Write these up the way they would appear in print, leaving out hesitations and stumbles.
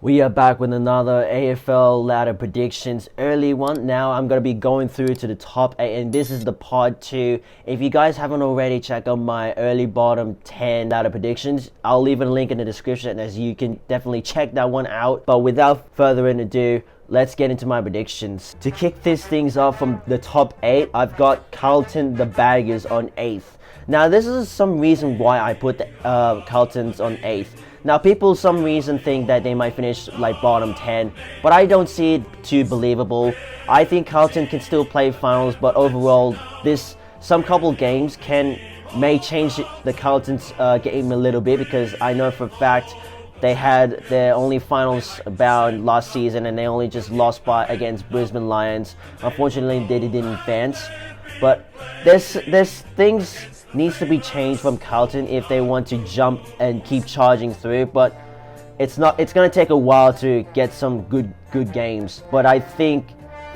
We are back with another AFL ladder predictions early one. Now I'm going to be going through to the top 8 and this is the part 2. If you guys haven't already, check out my early bottom 10 ladder predictions. I'll leave a link in the description as you can definitely check that one out. But without further ado, let's get into my predictions. To kick these things off from the top 8, I've got Carlton the Baggers on 8th. Now this is some reason why I put the Carlton's on 8th. Now people some reason think that they might finish like bottom 10, but I don't see it too believable. I think Carlton can still play finals, but overall some couple games may change the Carlton's game a little bit, because I know for a fact they had their only finals bound last season and they only just lost against Brisbane Lions. Unfortunately they didn't advance, but there's things needs to be changed from Carlton if they want to jump and keep charging through, but it's going to take a while to get some good games. But I think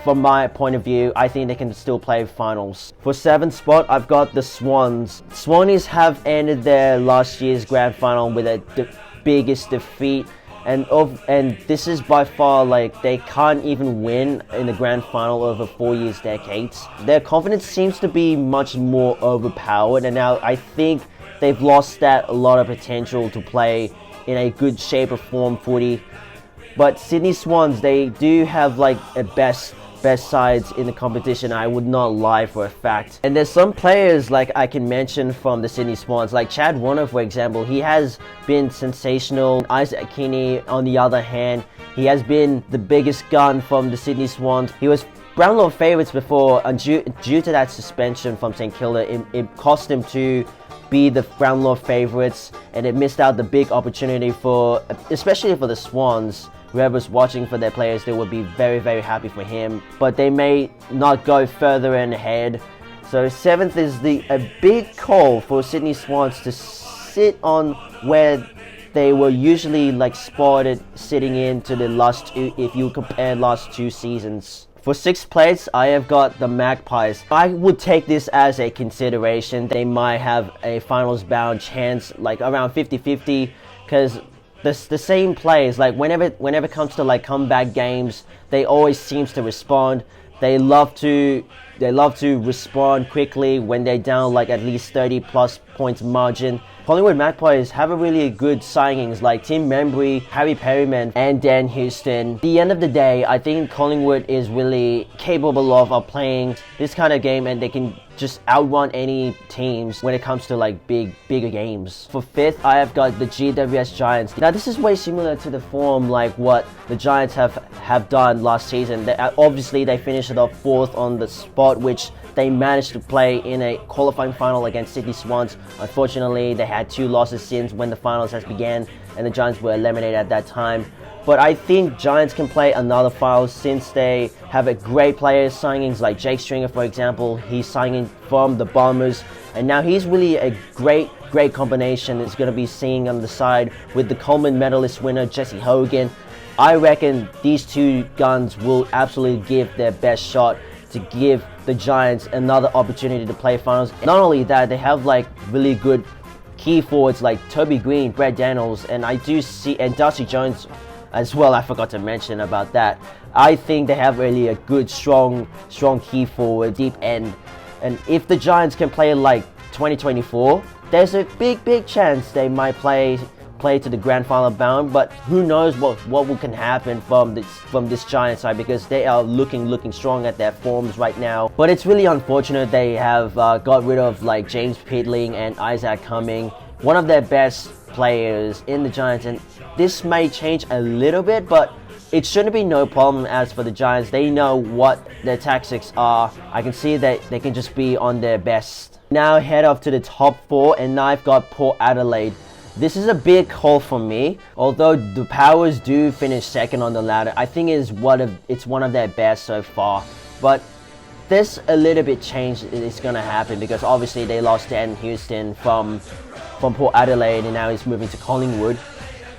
from my point of view, I think they can still play finals. For 7th spot, I've got the Swans. Swannies have ended their last year's grand final with the biggest defeat, and this is by far like they can't even win in the grand final over 4 years decades. Their confidence seems to be much more overpowered, and now I think they've lost a lot of potential to play in a good shape of form footy. But Sydney Swans, they do have like a best sides in the competition, I would not lie for a fact. And there's some players like I can mention from the Sydney Swans, like Chad Warner for example. He has been sensational. Isaac Keaney on the other hand, he has been the biggest gun from the Sydney Swans. He was Brownlow favourites before, and due to that suspension from St Kilda, it cost him to be the Brownlow favourites, and it missed out the big opportunity especially for the Swans. Whoever's watching for their players, they would be very, very happy for him. But they may not go further ahead. So 7th is a big call for Sydney Swans to sit on where they were usually like spotted sitting into the last two, if you compare last 2 seasons. For 6th place, I have got the Magpies. I would take this as a consideration. They might have a finals bound chance, like around 50-50, because the same players, like whenever it comes to like comeback games, they always seems to respond. They love to respond quickly when they're down like at least 30 plus points margin. Collingwood Magpies have a really good signings like Tim Membry, Harry Perryman and Dan Houston. At the end of the day, I think Collingwood is really capable of playing this kind of game, and they can just outrun any teams when it comes to like bigger games. For 5th, I have got the GWS Giants. Now this is way similar to the form like what the Giants have done last season. Obviously they finished it off 4th on the spot, which they managed to play in a qualifying final against Sydney Swans. Unfortunately, they had 2 losses since when the finals has began, and the Giants were eliminated at that time. But I think Giants can play another final since they have a great players signings like Jake Stringer, for example. He's signing from the Bombers, and now he's really a great combination. It's going to be seeing on the side with the Coleman medalist winner Jesse Hogan. I reckon these 2 guns will absolutely give their best shot to give the Giants another opportunity to play finals. Not only that, they have like really good key forwards like Toby Green, Brad Daniels, and Darcy Jones as well. I forgot to mention about that. I think they have really a good strong key forward, deep end, and if the Giants can play like 2024, there's a big chance they might play to the grand final bound. But who knows what can happen from this Giants side, because they are looking strong at their forms right now. But it's really unfortunate they have got rid of like James Pitling and Isaac Cumming, one of their best players in the Giants, and this may change a little bit, but it shouldn't be no problem. As for the Giants, they know what their tactics are. I can see that they can just be on their best. Now head off to the top 4, and I've got Port Adelaide. This is a big call for me. Although the Powers do finish 2nd on the ladder, I think it's one of their best so far. But there's a little bit change is going to happen, because obviously they lost Dan Houston from Port Adelaide, and now he's moving to Collingwood.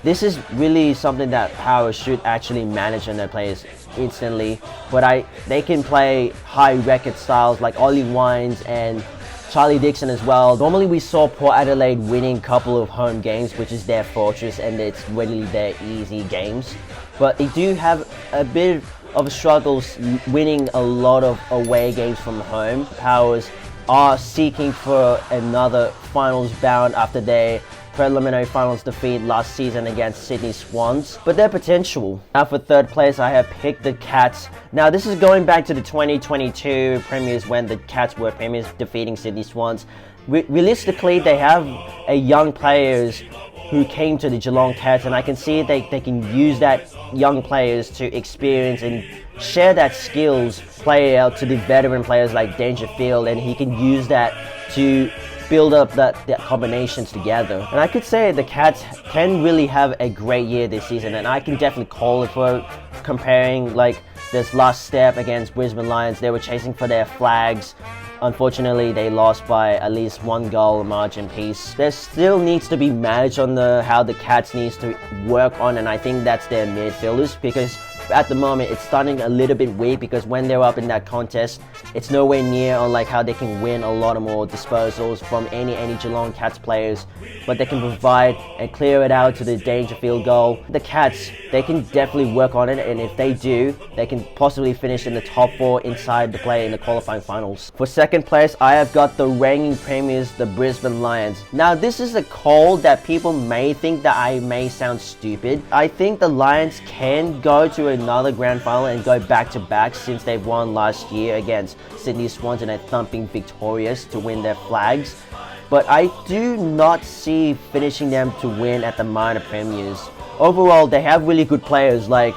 This is really something that Powers should actually manage on their players instantly. But they can play high record styles like Ollie Wines and Charlie Dixon as well. Normally we saw Port Adelaide winning a couple of home games, which is their fortress and it's really their easy games. But they do have a bit of struggles winning a lot of away games from home. Powers are seeking for another finals bound after their preliminary finals defeat last season against Sydney Swans, but their potential. Now for third place, I have picked the Cats. Now this is going back to the 2022 premiers when the Cats were premiers, defeating Sydney Swans. Realistically, they have a young players who came to the Geelong Cats, and I can see they can use that young players to experience and share that skills, play out to the veteran players like Dangerfield, and he can use that to build up that combinations together. And I could say the Cats can really have a great year this season, and I can definitely call it for comparing like this last step against Brisbane Lions. They were chasing for their flags. Unfortunately, they lost by at least 1 goal margin piece. There still needs to be managed on how the Cats needs to work on, and I think that's their midfielders, because at the moment it's starting a little bit weak, because when they're up in that contest, it's nowhere near on like how they can win a lot of more disposals from any Geelong Cats players, but they can provide and clear it out to the Dangerfield goal. The Cats, they can definitely work on it, and if they do, they can possibly finish in the top 4 inside the play in the qualifying finals. For second place, I have got the reigning premiers, the Brisbane Lions. Now this is a call that people may think that I may sound stupid. I think the Lions can go to another grand final and go back to back, since they've won last year against Sydney Swans and a thumping victorious to win their flags. But I do not see finishing them to win at the minor premiers. Overall, they have really good players like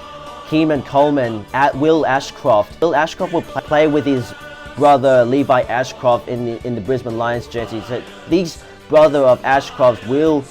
Keeman Coleman, Will Ashcroft. Will Ashcroft will play with his brother Levi Ashcroft in the Brisbane Lions jersey. So these brother of Ashcroft will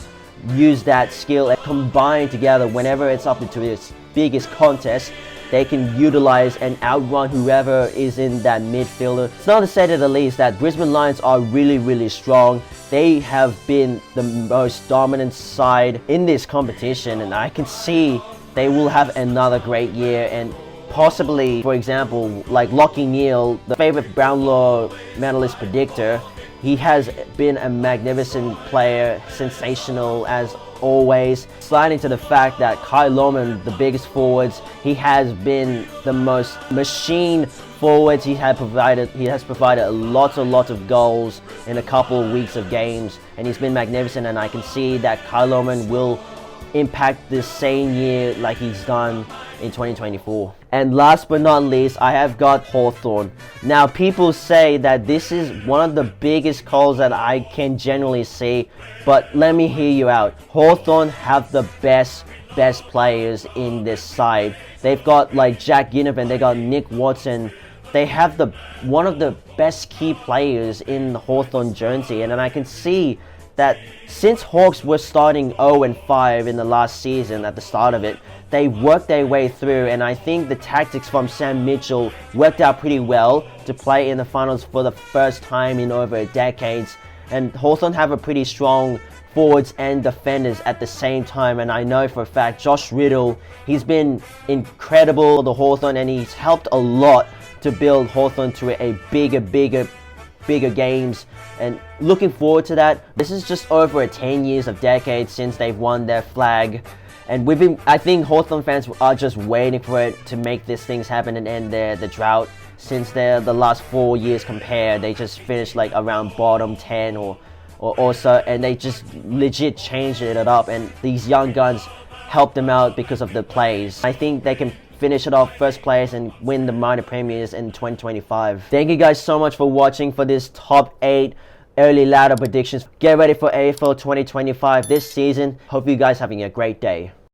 use that skill and combine together whenever it's up into its biggest contest. They can utilize and outrun whoever is in that midfielder. It's not to say to the least that Brisbane Lions are really strong. They have been the most dominant side in this competition, and I can see they will have another great year. And possibly, for example, like Lachie Neale, the favorite Brownlow medalist predictor, he has been a magnificent player, sensational as always. Sliding to the fact that Kai Lorman, the biggest forwards, he has been the most machine forwards. He has provided lots of goals in a couple of weeks of games, and he's been magnificent. And I can see that Kai Lorman will impact this same year like he's done in 2024. And last but not least, I have got Hawthorn. Now people say that this is one of the biggest calls that I can generally see, but let me hear you out. Hawthorn have the best players in this side. They've got like Jack Ginnivan, they got Nick Watson. They have one of the best key players in the Hawthorn jersey, and then I can see that since Hawks were starting 0-5 in the last season at the start of it, they worked their way through, and I think the tactics from Sam Mitchell worked out pretty well to play in the finals for the first time in over a decade. And Hawthorn have a pretty strong forwards and defenders at the same time, and I know for a fact Josh Riddle, he's been incredible for the Hawthorn, and he's helped a lot to build Hawthorn to a bigger games, and looking forward to that. This is just over 10 years of decades since they've won their flag, and I think Hawthorn fans are just waiting for it to make these things happen and end the drought. Since the last 4 years compared, they just finished like around bottom 10 or so, and they just legit changed it up, and these young guns helped them out because of the plays. I think they can finish it off first place and win the minor premiers in 2025. Thank you guys so much for watching for this top 8 early ladder predictions. Get ready for AFL 2025 this season. Hope you guys having a great day.